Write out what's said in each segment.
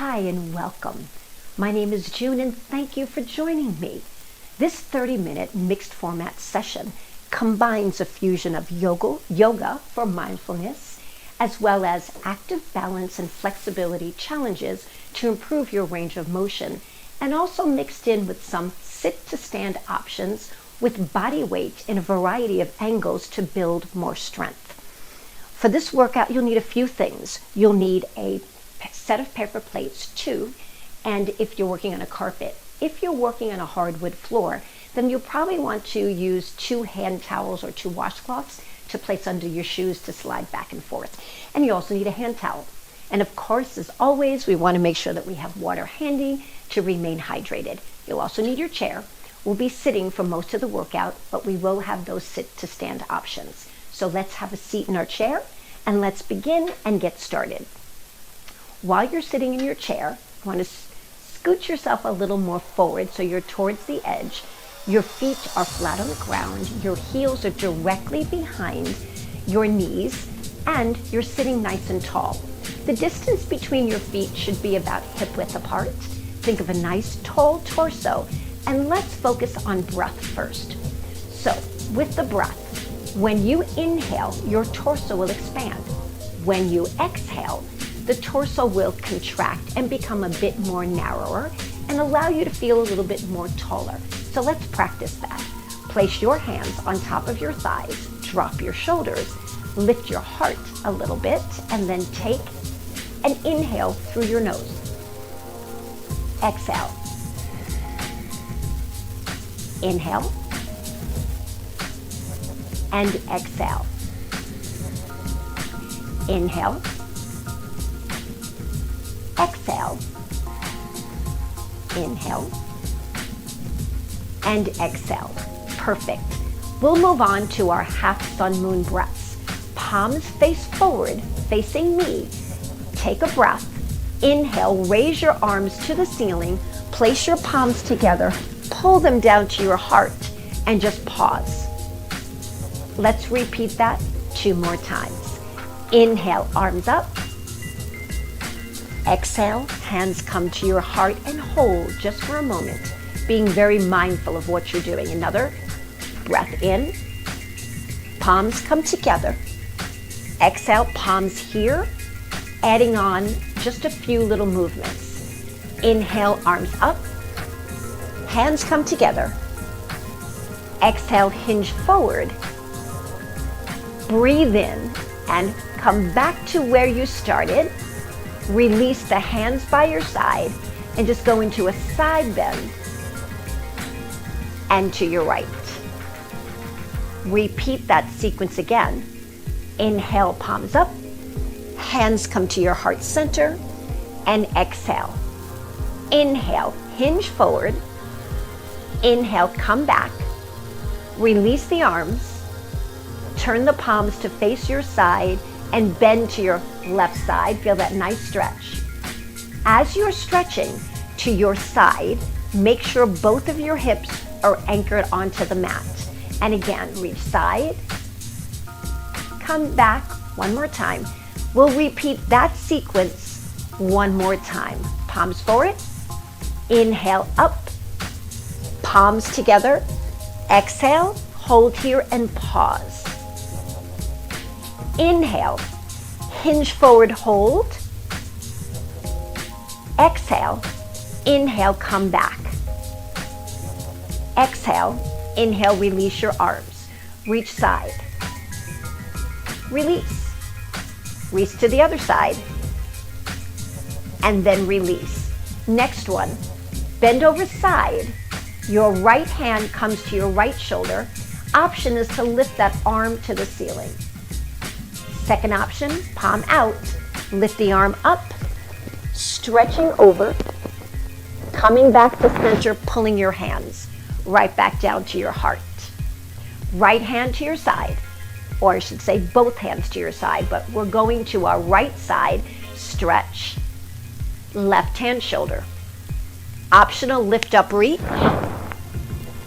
Hi and welcome. My name is June and thank you for joining me. This 30-minute mixed format session combines a fusion of yoga for mindfulness, as well as active balance and flexibility challenges to improve your range of motion, and also mixed in with some sit to stand options with body weight in a variety of angles to build more strength. For this workout, you'll need a few things. You'll need a set of paper plates, 2, and if you're working on a carpet. If you're working on a hardwood floor, then you'll probably want to use 2 hand towels or 2 washcloths to place under your shoes to slide back and forth. And you also need a hand towel. And of course, as always, we want to make sure that we have water handy to remain hydrated. You'll also need your chair. We'll be sitting for most of the workout, but we will have those sit to stand options. So let's have a seat in our chair and let's begin and get started. While you're sitting in your chair, you want to scoot yourself a little more forward so you're towards the edge. Your feet are flat on the ground, your heels are directly behind your knees, and you're sitting nice and tall. The distance between your feet should be about hip width apart. Think of a nice tall torso, and let's focus on breath first. So, with the breath, when you inhale, your torso will expand. When you exhale, the torso will contract and become a bit more narrower and allow you to feel a little bit more taller. So let's practice that. Place your hands on top of your thighs, drop your shoulders, lift your heart a little bit, and then take an inhale through your nose. Exhale. Inhale. And exhale. Inhale. Exhale. Inhale. And exhale. Perfect. We'll move on to our half sun moon breaths. Palms face forward, facing me. Take a breath. Inhale, raise your arms to the ceiling. Place your palms together. Pull them down to your heart and just pause. Let's repeat that 2 more times. Inhale, arms up. Exhale, hands come to your heart and hold just for a moment, being very mindful of what you're doing. Another breath in, palms come together. Exhale, palms here, adding on just a few little movements. Inhale, arms up, hands come together. Exhale, hinge forward. Breathe in and come back to where you started. Release the hands by your side and just go into a side bend and to your right. Repeat that sequence again. Inhale, palms up, hands come to your heart center, and exhale. Inhale, hinge forward. Inhale, come back. Release the arms. Turn the palms to face your side and bend to your left side. Feel that nice stretch. As you're stretching to your side, make sure both of your hips are anchored onto the mat. And again, reach side, come back 1 more time. We'll repeat that sequence 1 more time. Palms forward, inhale up, palms together, exhale, hold here and pause. Inhale, hinge forward, hold. Exhale, inhale, come back. Exhale, inhale, release your arms. Reach side. Release. Reach to the other side. And then release. Next one, bend over side. Your right hand comes to your right shoulder. Option is to lift that arm to the ceiling. Second option, palm out, lift the arm up, stretching over, coming back to center, pulling your hands right back down to your heart. Right hand to your side, or I should say both hands to your side, but we're going to our right side, stretch, left hand shoulder. Optional lift up reach,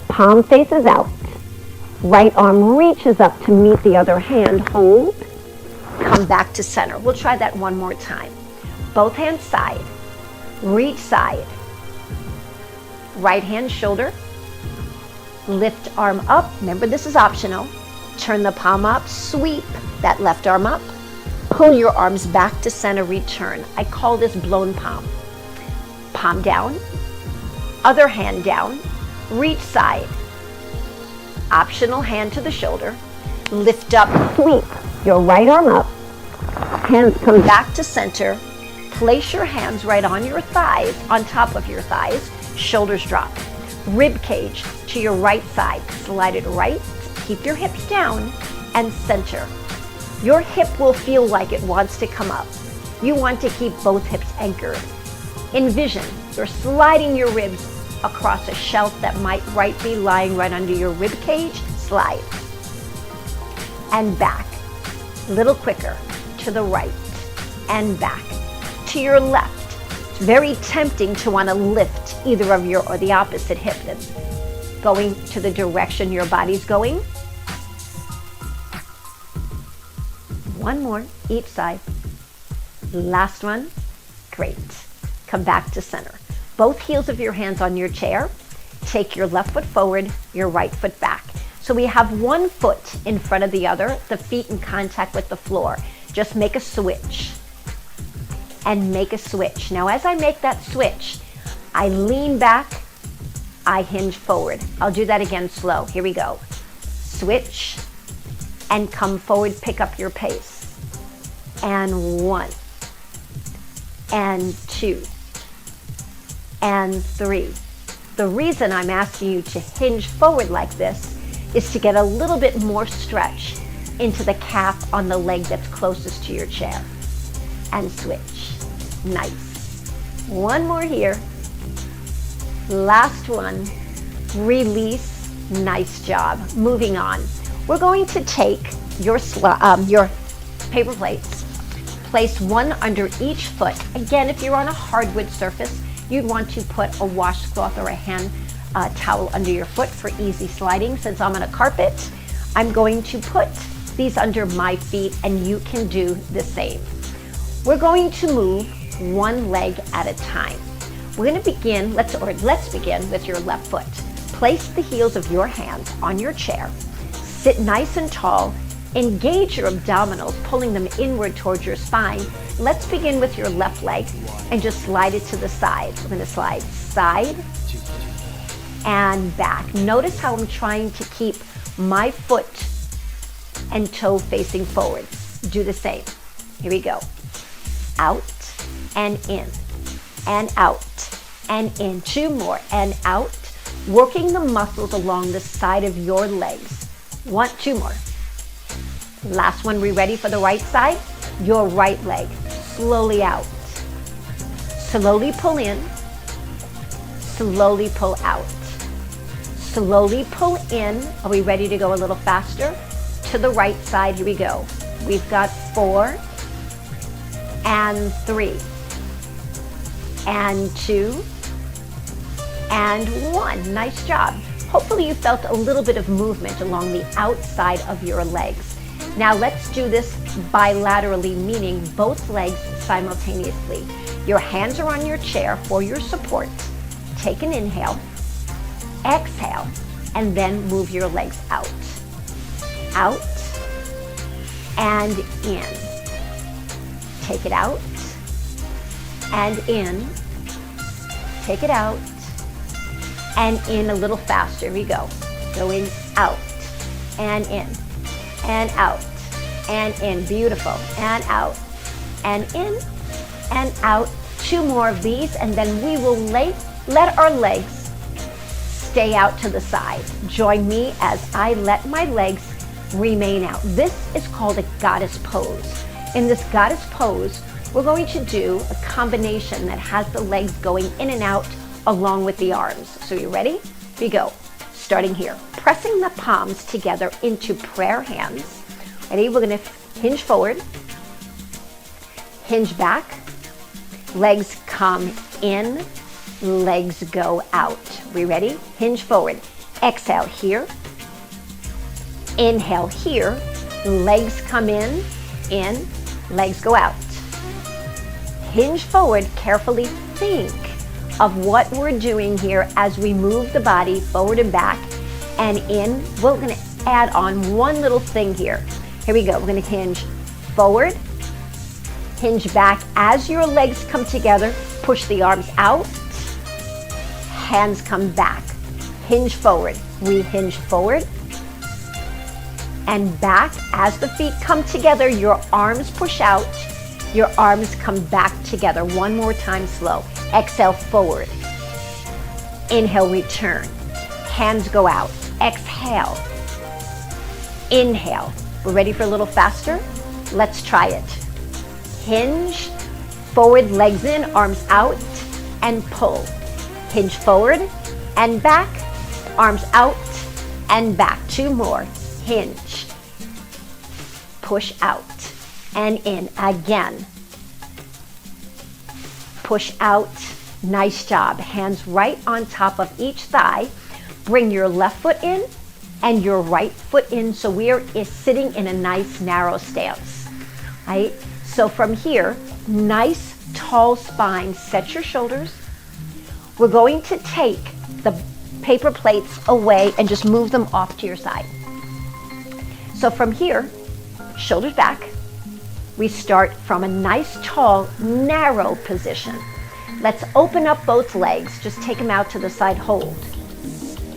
palm faces out, right arm reaches up to meet the other hand, hold, come back to center. We'll try that 1 more time. Both hands side, reach side. Right hand shoulder. Lift arm up. Remember, this is optional. Turn the palm up. Sweep that left arm up. Pull your arms back to center. Return. I call this blown palm. Palm down. Other hand down. Reach side. Optional hand to the shoulder. Lift up. Sweep your right arm up. Hands come back to center. Place your hands right on your thighs, on top of your thighs. Shoulders drop. Rib cage to your right side. Slide it right. Keep your hips down and center. Your hip will feel like it wants to come up. You want to keep both hips anchored. Envision you're sliding your ribs across a shelf that might be lying right under your rib cage. Slide. And back. A little quicker. To the right. And back. To your left. It's very tempting to want to lift either of your or the opposite hip that's going to the direction your body's going. One more, each side. Last one. Great. Come back to center. Both heels of your hands on your chair. Take your left foot forward, your right foot back. So we have one foot in front of the other, the feet in contact with the floor. Just make a switch. And make a switch. Now as I make that switch, I lean back, I hinge forward. I'll do that again slow. Here we go. Switch and come forward, pick up your pace. And 1, and 2, and 3. The reason I'm asking you to hinge forward like this is to get a little bit more stretch into the calf on the leg that's closest to your chair. And switch. Nice. One more here. Last one. Release. Nice job. Moving on. We're going to take your paper plates, place one under each foot. Again, if you're on a hardwood surface, you'd want to put a washcloth or a hand towel under your foot for easy sliding. Since I'm on a carpet, I'm going to put these under my feet, and you can do the same. We're going to move one leg at a time. We're going to begin, let's begin with your left foot. Place the heels of your hands on your chair. Sit nice and tall. Engage your abdominals, pulling them inward towards your spine. Let's begin with your left leg and just slide it to the side. We're going to slide side and back. Notice how I'm trying to keep my foot and toe facing forward. Do the same. Here we go. Out and in, and out and in. 2 more, and out. Working the muscles along the side of your legs. 2 more. Last one. We ready for the right side? Your right leg. Slowly out. Slowly pull in. Slowly pull out. Slowly pull in. Are we ready to go a little faster? To the right side. Here we go. We've got 4 and 3 and 2 and 1. Nice job. Hopefully you felt a little bit of movement along the outside of your legs. Now let's do this bilaterally, meaning both legs simultaneously. Your hands are on your chair for your support. Take an inhale, exhale, and then move your legs out. Out and in. Take it out and in. Take it out and in a little faster. Here we go. Going out and in and out and in. Beautiful. And out and in and out. 2 more of these, and then we will let our legs stay out to the side. Join me as I let my legs remain out. This is called a goddess pose. In this goddess pose, we're going to do a combination that has the legs going in and out along with the arms. So you ready? Here we go. Starting here. Pressing the palms together into prayer hands. Ready? We're going to hinge forward. Hinge back. Legs come in. Legs go out. We ready? Hinge forward. Exhale here. Inhale here. Legs come in. Legs go out. Hinge forward, carefully think of what we're doing here as we move the body forward and back and in. We're going to add on one little thing here. Here we go. We're going to hinge forward, hinge back. As your legs come together, push the arms out, hands come back, hinge forward. We hinge forward and back. As the feet come together, your arms push out, your arms come back together. One more time, slow. Exhale, forward. Inhale, return. Hands go out. Exhale. Inhale. We're ready for a little faster? Let's try it. Hinge, forward, legs in, arms out, and pull. Hinge forward and back, arms out and back. Two more. Hinge, push out and in. Again. Push out. Nice job. Hands right on top of each thigh. Bring your left foot in and your right foot in, so we are sitting in a nice narrow stance. Right? So from here, nice tall spine. Set your shoulders. We're going to take the paper plates away and just move them off to your side. So from here, shoulders back. We start from a nice tall narrow position. Let's open up both legs. Just take them out to the side. Hold.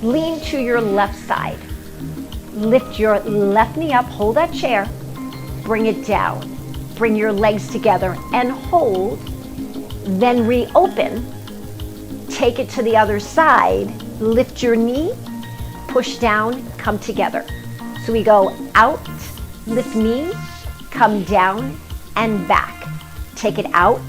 Lean to your left side. Lift your left knee up. Hold that chair. Bring it down. Bring your legs together and hold. Then reopen. Take it to the other side. Lift your knee. Push down. Come together. So we go out. Lift knee. Come down and back. Take it out.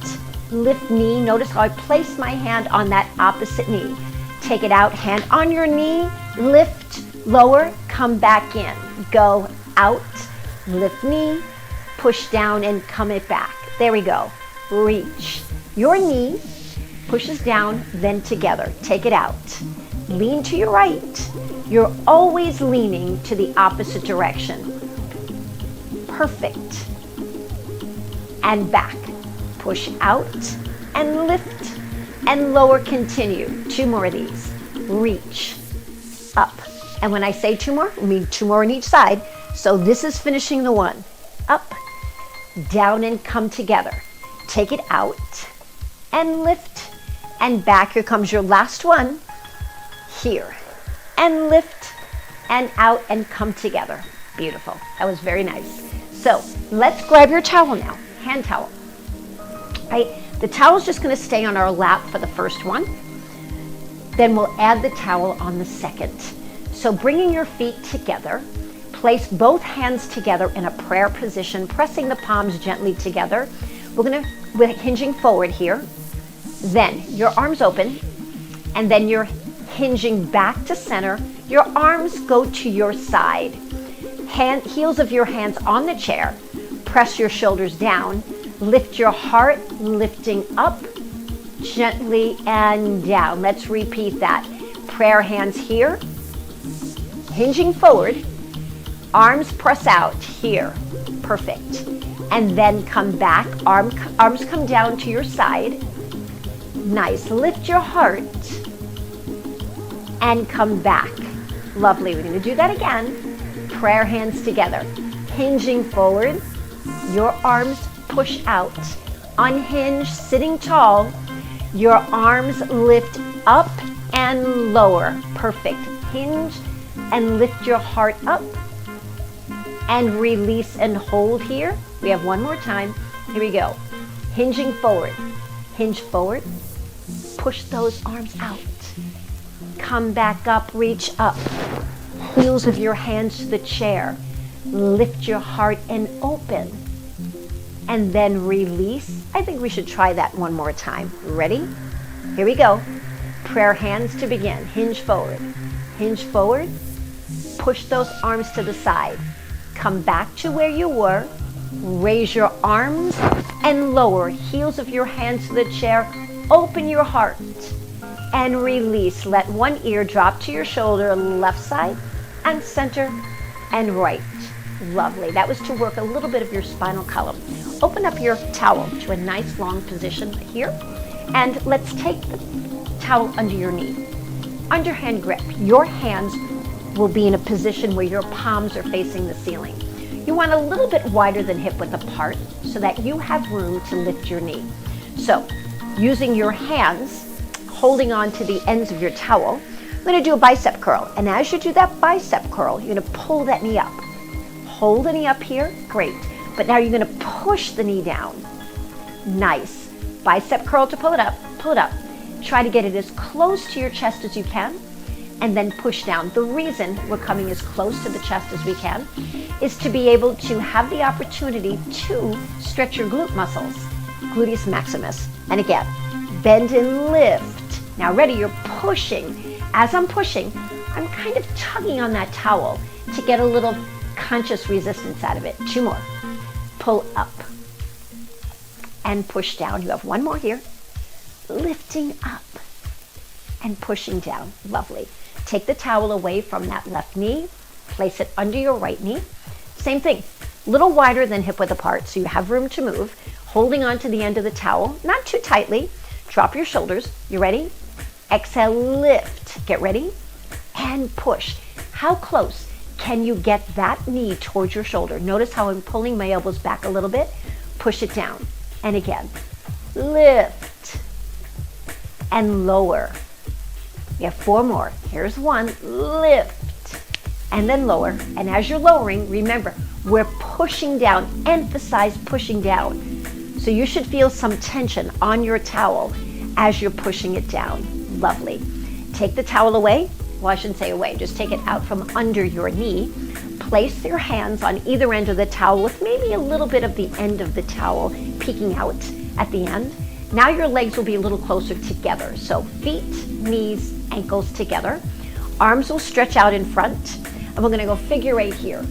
Lift knee. Notice how I place my hand on that opposite knee. Take it out, hand on your knee, lift, lower, come back in. Go out, lift knee, push down and come it back. There we go. Reach. Your knee pushes down, then together. Take it out. Lean to your right. You're always leaning to the opposite direction. Perfect. And back. Push out and lift and lower. Continue. Two more of these. Reach. Up. And when I say two more, I mean two more on each side. So this is finishing the one. Up, down, and come together. Take it out and lift and back. Here comes your last one. Here. And lift and out and come together. Beautiful. That was very nice. So let's grab your towel now. Hand towel. Right? The towel is just going to stay on our lap for the first one. Then we'll add the towel on the second. So bringing your feet together, place both hands together in a prayer position, pressing the palms gently together. We're hinging forward here. Then your arms open, and then you're hinging back to center. Your arms go to your side. Heels of your hands on the chair. Press your shoulders down. Lift your heart, lifting up, gently and down. Let's repeat that. Prayer hands here, hinging forward, arms press out here. Perfect. And then come back, arms come down to your side. Nice. Lift your heart and come back. Lovely. We're going to do that again. Prayer hands together, hinging forward, your arms push out, unhinge, sitting tall, your arms lift up and lower. Perfect. Hinge and lift your heart up and release and hold here. We have one more time. Here we go. Hinging forward. Hinge forward. Push those arms out. Come back up, reach up. Heels of your hands to the chair. Lift your heart and open. And then release. I think we should try that one more time. Ready? Here we go. Prayer hands to begin. Hinge forward. Hinge forward. Push those arms to the side. Come back to where you were. Raise your arms and lower. Heels of your hands to the chair. Open your heart and release. Let one ear drop to your shoulder, left side and center and right. Lovely. That was to work a little bit of your spinal column. Open up your towel to a nice long position here. And let's take the towel under your knee. Underhand grip. Your hands will be in a position where your palms are facing the ceiling. You want a little bit wider than hip width apart so that you have room to lift your knee. So, using your hands, holding on to the ends of your towel, I'm going to do a bicep curl. And as you do that bicep curl, you're going to pull that knee up. Hold the knee up here, great. But now you're going to push the knee down. Nice. Bicep curl to pull it up, pull it up. Try to get it as close to your chest as you can, and then push down. The reason we're coming as close to the chest as we can is to be able to have the opportunity to stretch your glute muscles, gluteus maximus. And again, bend and lift. Now ready, you're pushing. As I'm pushing, I'm kind of tugging on that towel to get a little conscious resistance out of it. 2 more. Pull up and push down. You have 1 more here. Lifting up and pushing down. Lovely. Take the towel away from that left knee. Place it under your right knee. Same thing. A little wider than hip width apart so you have room to move. Holding on to the end of the towel. Not too tightly. Drop your shoulders. You ready? Exhale, lift. Get ready. And push. How close can you get that knee towards your shoulder? Notice how I'm pulling my elbows back a little bit. Push it down. And again. Lift. And lower. You have 4 more. Here's 1. Lift. And then lower. And as you're lowering, remember, we're pushing down. Emphasize pushing down. So you should feel some tension on your towel as you're pushing it down. Lovely. Take the towel away. Well, I shouldn't say away. Just take it out from under your knee. Place your hands on either end of the towel with maybe a little bit of the end of the towel peeking out at the end. Now your legs will be a little closer together. So feet, knees, ankles together. Arms will stretch out in front. And we're going to go figure 8 here.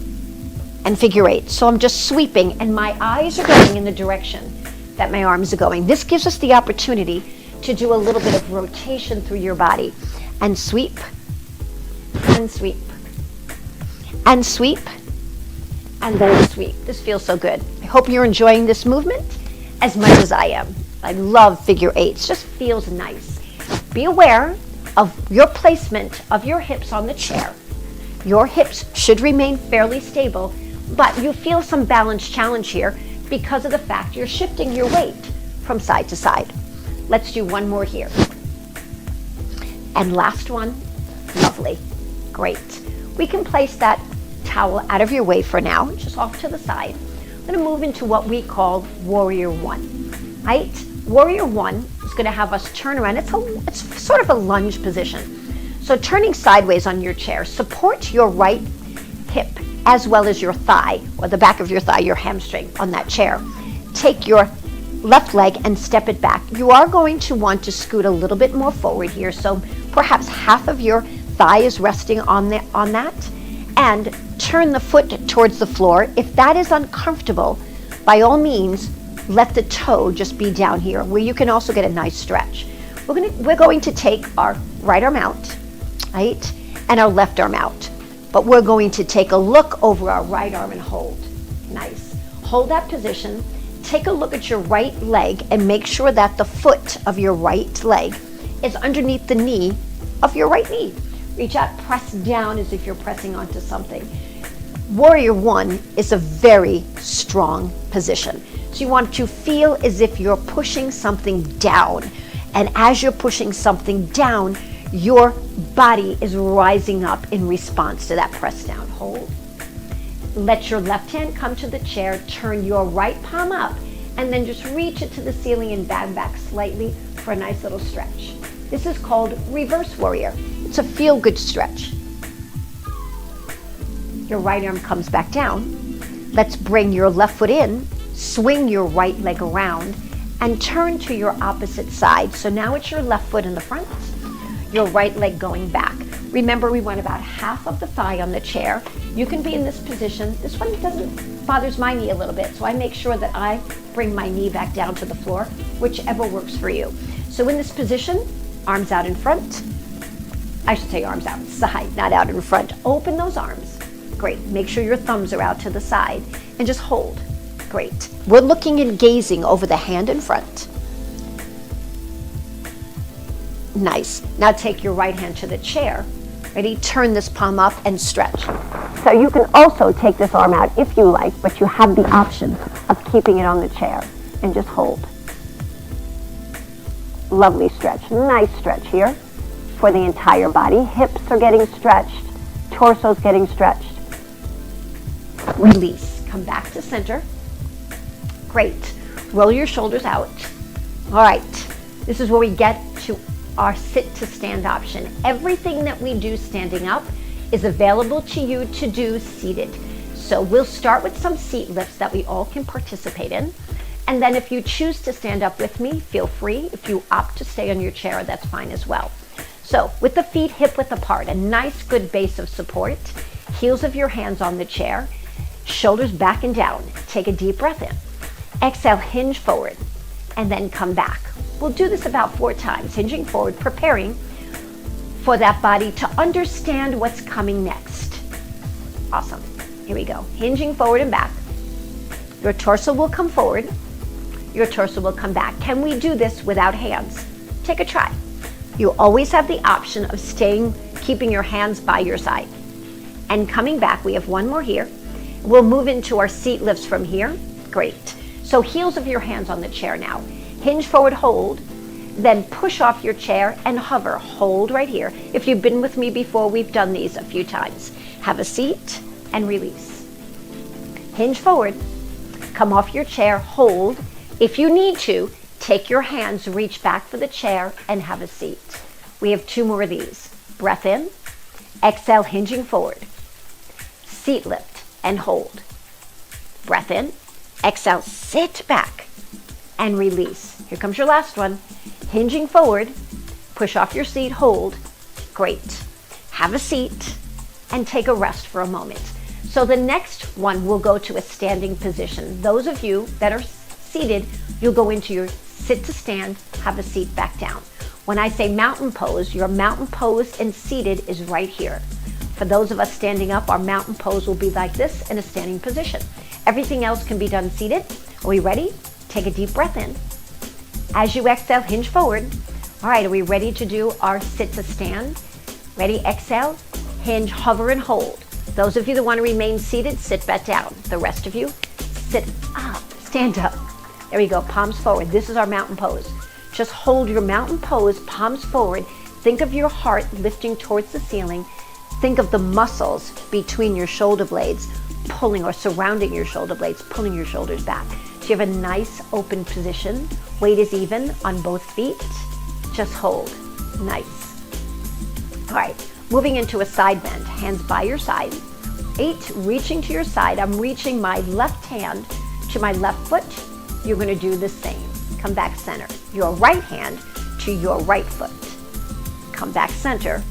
And figure 8. So I'm just sweeping and my eyes are going in the direction that my arms are going. This gives us the opportunity to do a little bit of rotation through your body. And sweep. And sweep. And sweep. And then sweep. This feels so good. I hope you're enjoying this movement as much as I am. I love figure 8s. Just feels nice. Be aware of your placement of your hips on the chair. Your hips should remain fairly stable, but you feel some balance challenge here because of the fact you're shifting your weight from side to side. Let's do 1 more here. And last one. Lovely. Great. We can place that towel out of your way for now, just off to the side. I'm going to move into what we call Warrior 1. Right? Warrior 1 is going to have us turn around. It's sort of a lunge position. So turning sideways on your chair, support your right hip as well as your thigh, or the back of your thigh, your hamstring on that chair. Take your left leg and step it back. You are going to want to scoot a little bit more forward here, so perhaps half of your thigh is resting on that, and turn the foot towards the floor. If that is uncomfortable, by all means, let the toe just be down here, where you can also get a nice stretch. We're going to take our right arm out, right, and our left arm out. But we're going to take a look over our right arm and hold. Nice. Hold that position. Take a look at your right leg and make sure that the foot of your right leg is underneath the knee of your right knee. Reach out, press down as if you're pressing onto something. Warrior 1 is a very strong position. So you want to feel as if you're pushing something down. And as you're pushing something down, your body is rising up in response to that press down. Hold. Let your left hand come to the chair, turn your right palm up, and then just reach it to the ceiling and bend back slightly for a nice little stretch. This is called Reverse Warrior. It's a feel-good stretch. Your right arm comes back down. Let's bring your left foot in, swing your right leg around, and turn to your opposite side. So now it's your left foot in the front, your right leg going back. Remember, we want about half of the thigh on the chair. You can be in this position. This one bothers my knee a little bit, so I make sure that I bring my knee back down to the floor, whichever works for you. So in this position, arms out in front. I should say arms outside, not out in front. Open those arms. Great. Make sure your thumbs are out to the side and just hold. Great. We're looking and gazing over the hand in front. Nice. Now take your right hand to the chair. Ready? Turn this palm up and stretch. So you can also take this arm out if you like, but you have the option of keeping it on the chair and just hold. Lovely stretch. Nice stretch here for the entire body. Hips are getting stretched. Torso's getting stretched. Release. Come back to center. Great. Roll your shoulders out. All right. This is where we get to our sit to stand option. Everything that we do standing up is available to you to do seated. So we'll start with some seat lifts that we all can participate in. And then if you choose to stand up with me, feel free. If you opt to stay on your chair, that's fine as well. So with the feet hip width apart, a nice good base of support, heels of your hands on the chair, shoulders back and down. Take a deep breath in. Exhale, hinge forward, and then come back. We'll do this about 4 times, hinging forward, preparing for that body to understand what's coming next. Awesome. Here we go. Hinging forward and back. Your torso will come forward. Your torso will come back. Can we do this without hands? Take a try. You always have the option of keeping your hands by your side. And coming back, we have one more here. We'll move into our seat lifts from here. Great. So heels of your hands on the chair now. Hinge forward, hold, then push off your chair and hover. Hold right here. If you've been with me before, we've done these a few times. Have a seat and release. Hinge forward, come off your chair, hold. If you need to, take your hands, reach back for the chair and have a seat. We have 2 more of these. Breath in, exhale, hinging forward. Seat lift and hold. Breath in, exhale, sit back and release. Here comes your last one. Hinging forward, push off your seat, hold. Great. Have a seat and take a rest for a moment. So the next one will go to a standing position. Those of you that are seated, you'll go into your sit to stand, have a seat back down. When I say mountain pose, your mountain pose and seated is right here. For those of us standing up, our mountain pose will be like this in a standing position. Everything else can be done seated. Are we ready? Take a deep breath in. As you exhale, hinge forward. All right, are we ready to do our sit to stand? Ready? Exhale, hinge, hover, and hold. Those of you that want to remain seated, sit back down. The rest of you, sit up, stand up. There we go, palms forward. This is our mountain pose. Just hold your mountain pose, palms forward. Think of your heart lifting towards the ceiling. Think of the muscles between your shoulder blades pulling or surrounding your shoulder blades, pulling your shoulders back. So you have a nice open position. Weight is even on both feet. Just hold. Nice. All right, moving into a side bend. Hands by your side. 8, reaching to your side. I'm reaching my left hand to my left foot. You're going to do the same. Come back center. Your right hand to your right foot. Come back center.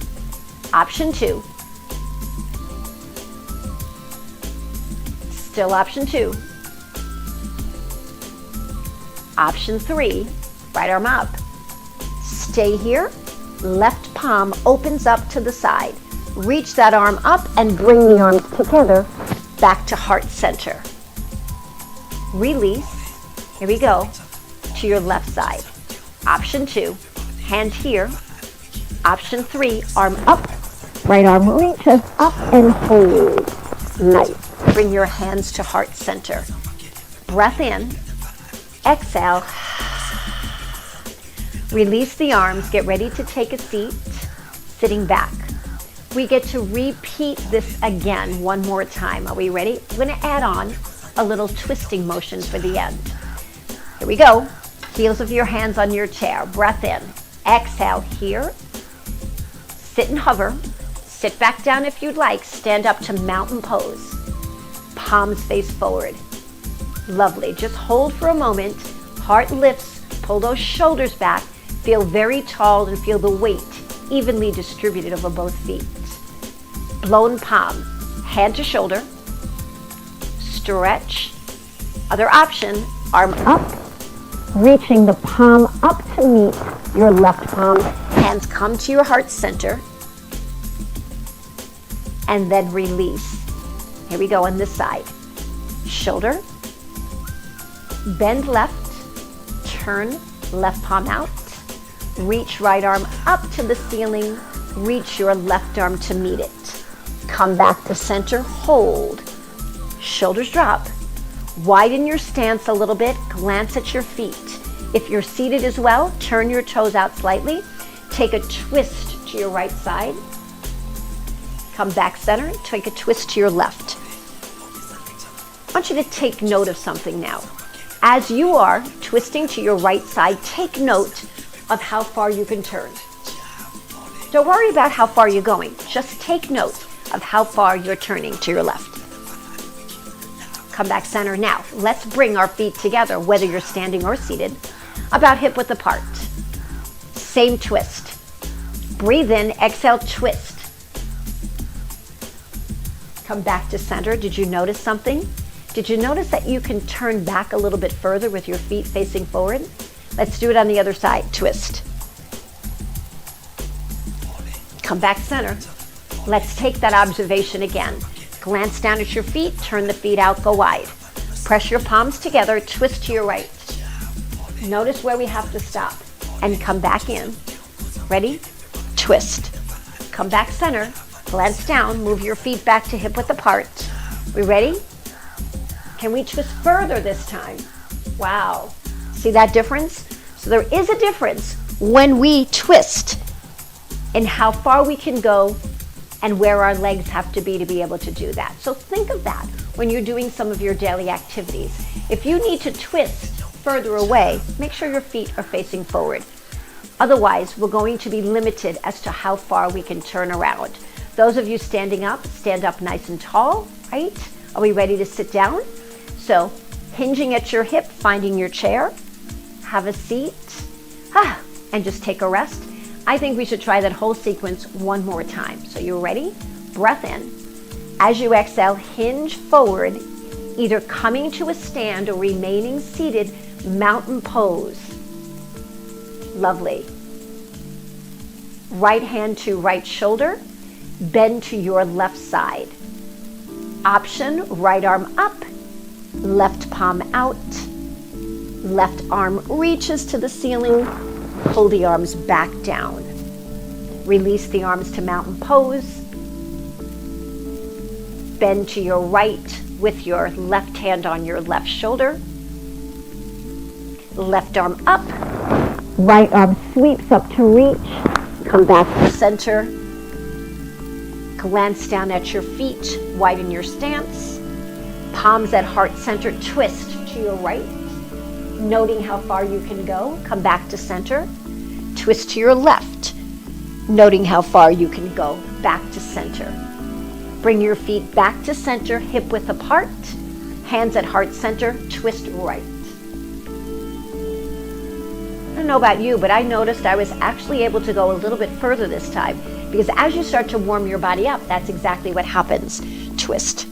Option 2. Still option 2. Option 3, right arm up. Stay here. Left palm opens up to the side. Reach that arm up and bring the arms together back to heart center. Release. Here we go. To your left side. Option 2, hand here. Option 3, arm up. Right arm reaches up and hold. Nice. Bring your hands to heart center. Breath in. Exhale. Release the arms. Get ready to take a seat. Sitting back. We get to repeat this again one more time. Are we ready? I'm going to add on a little twisting motion for the end. Here we go. Heels of your hands on your chair. Breath in. Exhale here. Sit and hover. Sit back down if you'd like. Stand up to mountain pose. Palms face forward. Lovely. Just hold for a moment. Heart lifts. Pull those shoulders back. Feel very tall and feel the weight evenly distributed over both feet. Blown palm. Hand to shoulder. Stretch. Other option. Arm up. Reaching the palm up to meet your left palm. Hands come to your heart center. And then release. Here we go on this side. Shoulder. Bend left. Turn left palm out. Reach right arm up to the ceiling. Reach your left arm to meet it. Come back to center, hold. Shoulders drop. Widen your stance a little bit, glance at your feet. If you're seated as well, turn your toes out slightly. Take a twist to your right side. Come back center, take a twist to your left. I want you to take note of something now. As you are twisting to your right side, take note of how far you can turn. Don't worry about how far you're going. Just take note of how far you're turning to your left. Come back center now. Let's bring our feet together, whether you're standing or seated, about hip width apart. Same twist. Breathe in, exhale, twist. Come back to center. Did you notice something? Did you notice that you can turn back a little bit further with your feet facing forward? Let's do it on the other side. Twist. Come back center. Let's take that observation again. Glance down at your feet, turn the feet out, go wide. Press your palms together, twist to your right. Notice where we have to stop and come back in. Ready? Twist. Come back center, glance down, move your feet back to hip width apart. We ready? Can we twist further this time? Wow. See that difference? So there is a difference when we twist in how far we can go and where our legs have to be able to do that. So think of that when you're doing some of your daily activities. If you need to twist further away, make sure your feet are facing forward. Otherwise, we're going to be limited as to how far we can turn around. Those of you standing up, stand up nice and tall, right? Are we ready to sit down? So, hinging at your hip, finding your chair, have a seat, and just take a rest. I think we should try that whole sequence one more time. So you ready? Breath in. As you exhale, hinge forward, either coming to a stand or remaining seated, mountain pose. Lovely. Right hand to right shoulder, bend to your left side. Option, right arm up, left palm out, left arm reaches to the ceiling, pull the arms back down. Release the arms to mountain pose. Bend to your right with your left hand on your left shoulder. Left arm up. Right arm sweeps up to reach. Come back to center. Glance down at your feet. Widen your stance. Palms at heart center. Twist to your right. Noting how far you can go. Come back to center. Twist to your left. Noting how far you can go. Back to center. Bring your feet back to center, hip width apart. Hands at heart center. Twist right. I don't know about you, but I noticed I was actually able to go a little bit further this time, because as you start to warm your body up, that's exactly what happens. Twist.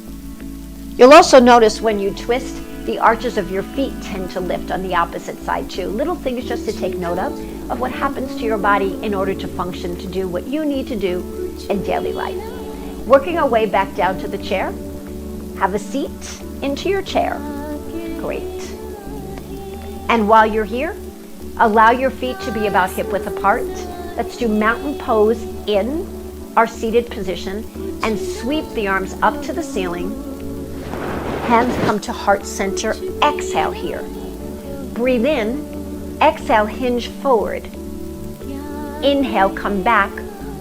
You'll also notice when you twist, the arches of your feet tend to lift on the opposite side too. Little things just to take note of what happens to your body in order to function, to do what you need to do in daily life. Working our way back down to the chair. Have a seat into your chair. Great. And while you're here, allow your feet to be about hip width apart. Let's do mountain pose in our seated position and sweep the arms up to the ceiling. Hands come to heart center. Exhale here. Breathe in. Exhale, hinge forward. Inhale, come back.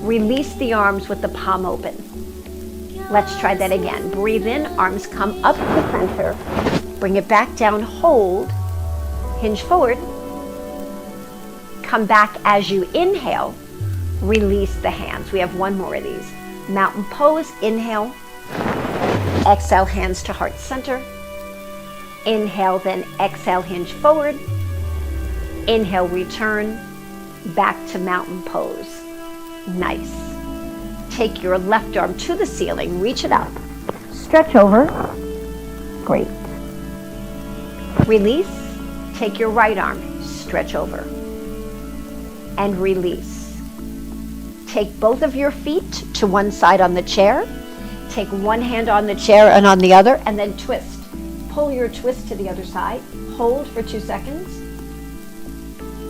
Release the arms with the palm open. Let's try that again. Breathe in, arms come up to center. Bring it back down, hold. Hinge forward. Come back as you inhale. Release the hands. We have one more of these. Mountain pose, inhale. Exhale, hands to heart center. Inhale, then exhale, hinge forward. Inhale, return. Back to mountain pose. Nice. Take your left arm to the ceiling, reach it up. Stretch over. Great. Release. Take your right arm, stretch over. And release. Take both of your feet to one side on the chair. Take one hand on the chair and on the other, and then twist. Pull your twist to the other side. Hold for 2 seconds.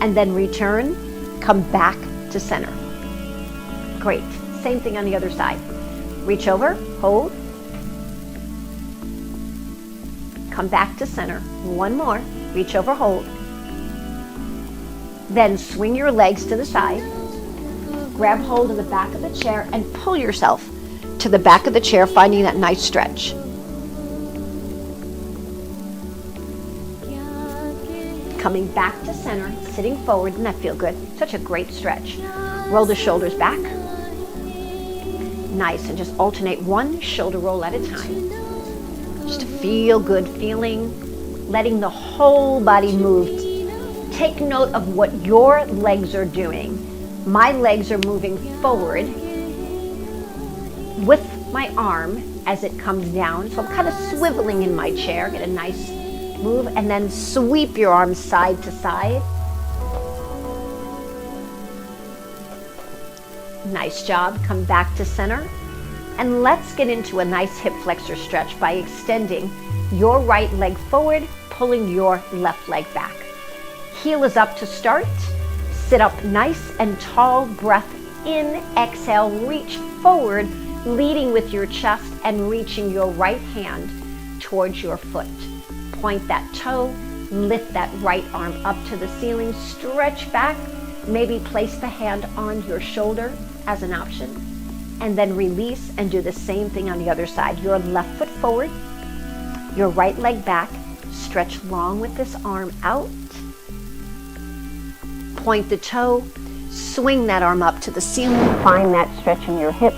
And then return. Come back to center. Great. Same thing on the other side. Reach over, hold. Come back to center. One more. Reach over, hold. Then swing your legs to the side. Grab hold of the back of the chair and pull yourself to the back of the chair, finding that nice stretch. Coming back to center, sitting forward, doesn't that feel good? Such a great stretch. Roll the shoulders back. Nice, and just alternate one shoulder roll at a time. Just a feel good feeling, letting the whole body move. Take note of what your legs are doing. My legs are moving forward with my arm as it comes down. So I'm kind of swiveling in my chair. Get a nice move, and then sweep your arms side to side. Nice job. Come back to center. And let's get into a nice hip flexor stretch by extending your right leg forward, pulling your left leg back. Heel is up to start. Sit up nice and tall. Breath in, exhale, reach forward, leading with your chest and reaching your right hand towards your foot. Point that toe, lift that right arm up to the ceiling, stretch back, maybe place the hand on your shoulder as an option, and then release and do the same thing on the other side. Your left foot forward, your right leg back, stretch long with this arm out, point the toe, swing that arm up to the ceiling, find that stretch in your hip,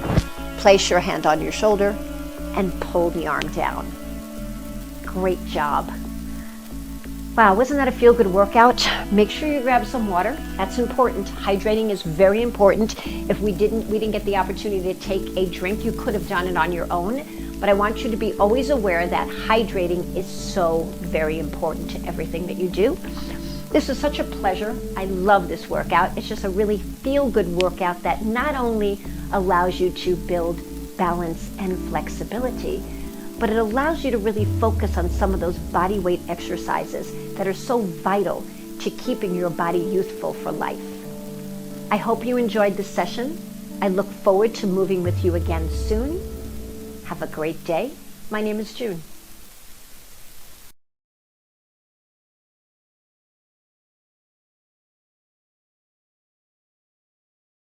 place your hand on your shoulder, and pull the arm down. Great job. Wow, wasn't that a feel-good workout? Make sure you grab some water. That's important. Hydrating is very important. If we didn't get the opportunity to take a drink, you could have done it on your own. But I want you to be always aware that hydrating is so very important to everything that you do. This is such a pleasure. I love this workout. It's just a really feel-good workout that not only allows you to build balance and flexibility, but it allows you to really focus on some of those body weight exercises that are so vital to keeping your body youthful for life. I hope you enjoyed this session. I look forward to moving with you again soon. Have a great day. My name is June.